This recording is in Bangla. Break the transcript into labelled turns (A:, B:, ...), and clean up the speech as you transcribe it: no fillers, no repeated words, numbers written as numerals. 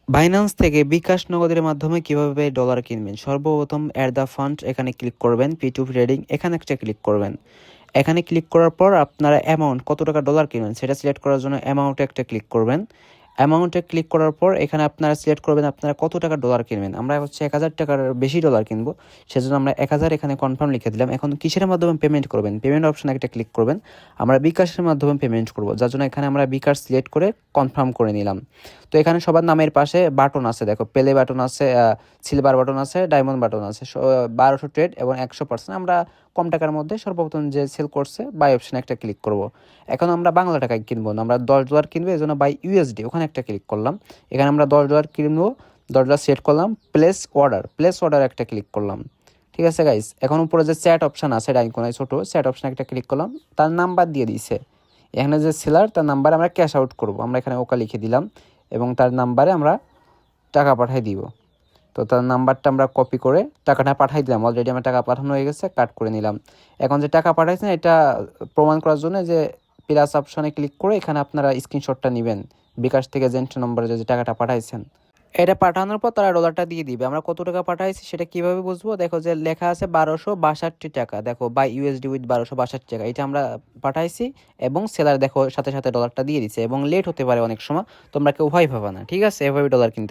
A: বাইন্যান্স থেকে বিকাশ নগদের মাধ্যমে কিভাবে ডলার কিনবেন? সর্বপ্রথম অ্যাড দ্য ফান্ড এখানে ক্লিক করবেন, P2P ট্রেডিং এখানে একটা ক্লিক করবেন। এখানে ক্লিক করার পর আপনারা অ্যামাউন্ট কত টাকা ডলার কিনবেন সেটা সিলেক্ট করার জন্য অ্যামাউন্টে একটা ক্লিক করবেন। অ্যামাউন্টে ক্লিক করার পর এখানে আপনারা সিলেক্ট করবেন আপনারা কত টাকা ডলার কিনবেন। আমরা হচ্ছে 1000 টাকার বেশি ডলার কিনবো, সেজন্য আমরা 1000 এখানে কনফার্ম লিখে দিলাম। এখন কিসের মাধ্যমে পেমেন্ট করবেন? পেমেন্ট অপশনে একটা ক্লিক করবেন। আমরা বিকাশের মাধ্যমে পেমেন্ট করব, যার জন্য এখানে আমরা বিকাশ সিলেক্ট করে কনফার্ম করে নিলাম। তো এখানে সবার নামের পাশে বাটন আছে, দেখো প্লে বাটন আছে, সিলভার বাটন আছে, ডায়মন্ড বাটন আছে। 1200 ট্রেড এবং 100%। আমরা কম টাকার মধ্যে সর্বপ্রথম যে সেল করছে বাই অপশনে একটা ক্লিক করব। এখন আমরা বাংলা টাকায় কিনবো না, আমরা $10 কিনবো, এই জন্য বাই ইউএসডি ওখানে একটা ক্লিক করলাম। এখানে আমরা $10 কিনবো, $10 সেট করলাম, প্লেস অর্ডার একটা ক্লিক করলাম। ঠিক আছে গাইস, এখন উপরে যে চ্যাট অপশান আছে ডাইন কোনায় ছোটো চ্যাট অপশানে একটা ক্লিক করলাম, তার নাম্বার দিয়ে দিয়েছে। এখানে যে সেলার তার নাম্বারে আমরা ক্যাশ আউট করব, আমরা এখানে ওকা লিখে দিলাম এবং তার নাম্বারে আমরা টাকা পাঠিয়ে দিব। তো তার নাম্বারটা আমরা কপি করে টাকাটা পাঠিয়ে দিলাম। অলরেডি আমার টাকা পাঠানো হয়ে গেছে, কাট করে নিলাম। এখন যে টাকা পাঠাইছেন এটা প্রমাণ করার জন্য যে প্লাস অপশনে ক্লিক করে এখানে আপনারা স্ক্রিনশটটা নেবেন বিকাশ থেকে এজেন্ট নম্বরে যে টাকাটা পাঠাইছেন। এটা পাঠানোর পর তারা ডলারটা দিয়ে দিবে। আমরা কত টাকা পাঠাইছি সেটা কিভাবে বুঝবো? দেখো যে লেখা আছে 1262 টাকা, দেখো বাই ইউএসডি উইথ 1262 টাকা, এটা আমরা পাঠাইছি এবং সেলার দেখো সাথে সাথে ডলারটা দিয়ে দিচ্ছে এবং লেট হতে পারে অনেক সময়, তোমরা কেউ ভয় পাবা না। ঠিক আছে, এভাবে ডলার কিনতে